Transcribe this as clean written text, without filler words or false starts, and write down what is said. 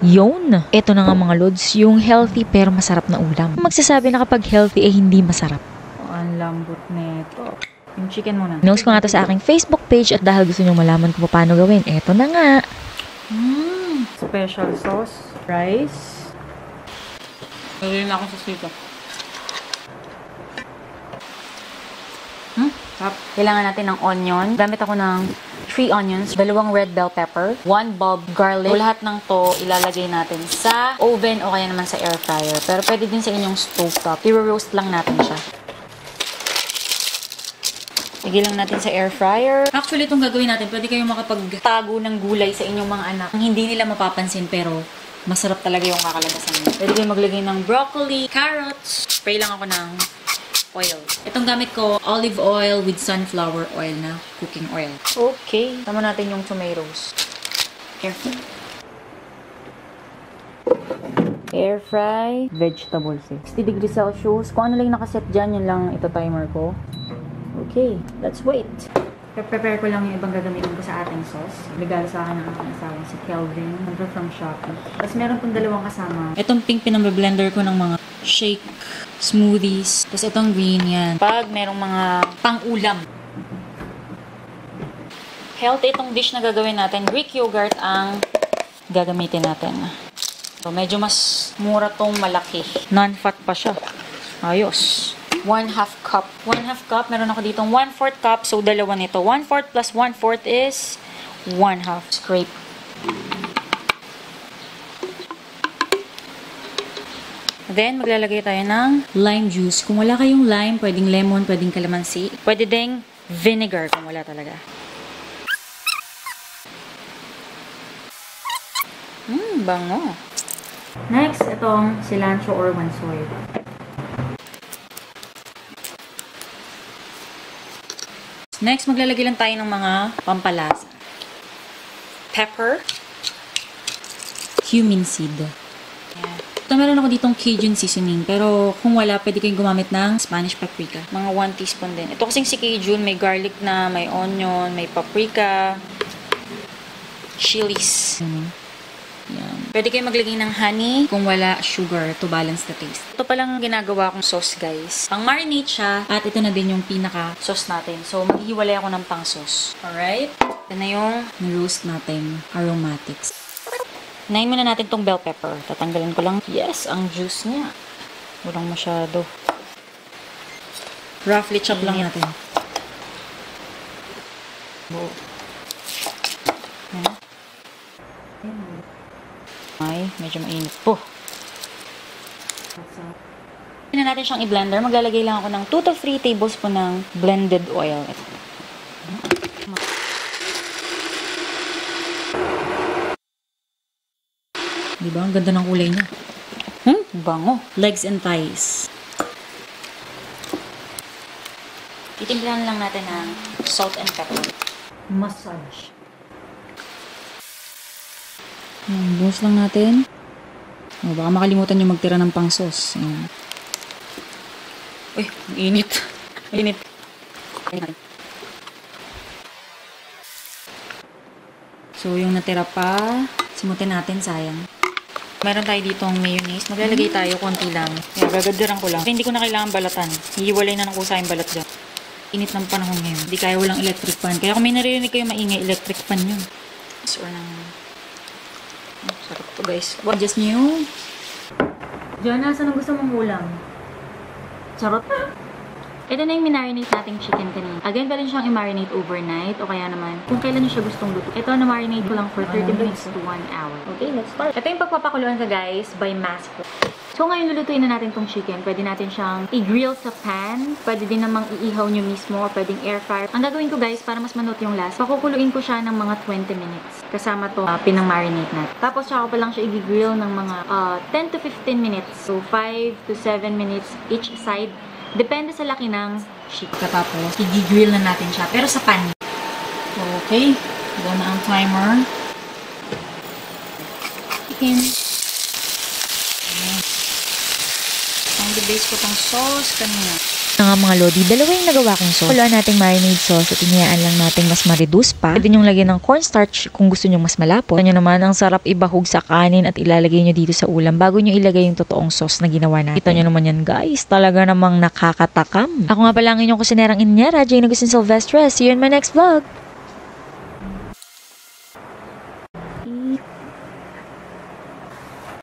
Yun! Ito na nga mga lods, yung healthy pero masarap na ulam. Magsasabi na kapag healthy ay hindi masarap. Ang lambot nito. Yung chicken muna. Pinost ko nga to sa aking Facebook page at dahil gusto nyo malaman kung paano gawin, eto na nga. Special sauce. Rice. Gawin na ako sa sito. Kailangan natin ng onion. Gamit ako ng 3 onions, 2 red bell pepper, 1 bulb garlic. So, lahat ng to ilalagay natin sa oven o kaya naman sa air fryer. Pero pwede din sa inyong stove top. I-roast lang natin siya. Lagay lang natin sa air fryer. Actually, itong gagawin natin, pwede kayong makapagtago ng gulay sa inyong mga anak. Hindi nila mapapansin pero masarap talaga yung kakalabasan niya. Pwede kayong maglagay ng broccoli, carrots. Spray lang ako ng oil. Itong gamit ko, olive oil with sunflower oil na cooking oil. Okay. Tama natin yung tomatoes. Careful. Air fry vegetables 60 degrees Celsius. Kung ano lang nakaset dyan, yun lang ito timer ko. Okay. Let's wait. Prepare ko lang yung ibang gagamitin ko sa ating sauce. Regalo sa akin ng aking asawa, si Kelvin. Number from Shopee. Tapos meron pong dalawang kasama. Itong pink, pinamblender ko ng mga shake, smoothies. Tapos itong green, yan. Pag merong mga pang-ulam. Healthy itong dish na gagawin natin. Greek yogurt ang gagamitin natin. So, medyo mas mura tong malaki. Non-fat pa siya. Ayos. 1/2 cup. 1/2 cup. Meron ako ditong 1/4 cup. So, dalawa nito. 1/4 plus 1/4 is 1/2. Scrape. Then, maglalagay tayo ng lime juice. Kung wala kayong lime, pwedeng lemon, pwedeng calamansi. Pwede ding vinegar kung wala talaga. Bango. Next, itong cilantro or wansoy. Next, maglalagay lang tayo ng mga pampalasa. Pepper. Cumin seed. Ayan. Ito meron ako ditong Cajun seasoning. Pero kung wala, pwede kayong gumamit ng Spanish paprika. Mga 1 teaspoon din. Ito kasing si Cajun, may garlic na, may onion, may paprika, chilies. Yan. Pwede kayong maglagay ng honey kung wala sugar to balance the taste. Ito palang ginagawa kong sauce, guys. Pang marinate siya at ito na din yung pinaka sauce natin. So, maghihiwalay ako ng pang sauce. Alright? Ito na yung roast natin aromatics. Hinayin muna natin tong bell pepper. Tatanggalin ko lang. Yes, ang juice niya. Walang masyado. Roughly chop lang natin. Buo. Yan. Ay, medyo mainit po. Hindi na natin siyang i-blender. Maglalagay lang ako ng 2 to 3 tablespoon ng blended oil. Diba? Ang ganda ng kulay niya. Bango. Legs and thighs. Titimplahan lang natin ng salt and pepper. Massage. Buhos lang natin. Baka makalimutan yung magtira ng pang sauce. Uy, init. Init. So, yung natira pa, simutin natin, sayang. Meron tayo ditong mayonnaise. Maglalagay tayo, konti lang. Gagadiran ko lang. Hindi ko na kailangan balatan. Hihiwalay na ng kusa yung balat dyan. Init ng panahon ngayon. Hindi kaya walang electric pan. Kaya kung may naririnig kayo maingay, electric pan yun. Or ng... Sarap to, guys. Adjust nyo yung... Diyan, saan ang gusto mong ulam? Charot. Ito na yung minarinate nating chicken kanina. Again, pwede siyang i-marinate overnight o kaya naman kung kailan nyo siya gustong luto. Ito, na-marinate ko lang for 30 minutes to 1 hour. Okay, let's start. Ito yung pagpapakuluan ka, guys, by mass flow. So, ngayon lulutuin na natin tong chicken. Pwede natin siyang i-grill sa pan. Pwede din namang iihaw nyo mismo o pwedeng air fryer. Ang gagawin ko, guys, para mas manot yung last, pakukuluin ko siya ng mga 20 minutes. Kasama to pinang-marinate natin. Tapos, saka ko pa lang siya i-grill ng mga 10 to 15 minutes. So, 5 to 7 minutes each side. Depende sa laki ng chicken. Tapos, i-grill na natin siya. Pero sa pan. Okay. Ito na ang timer. Chicken. Ang base ko tong sauce kanina. Nga mga lodi, dalawa yung nagawa kong sauce. Haluan nating marinade sauce at inayaan lang natin mas ma-reduce pa. Pwede nyong lagyan ng cornstarch kung gusto nyong mas malapot. Nyo naman, ang sarap ibahog sa kanin at ilalagay nyo dito sa ulam bago nyo ilagay yung totoong sauce na ginawa natin. Kita nyo naman yan guys, talaga namang nakakatakam. Ako nga pala ang inyong kusinerang Inyara, Jane Agustin Silvestre. See you in my next vlog!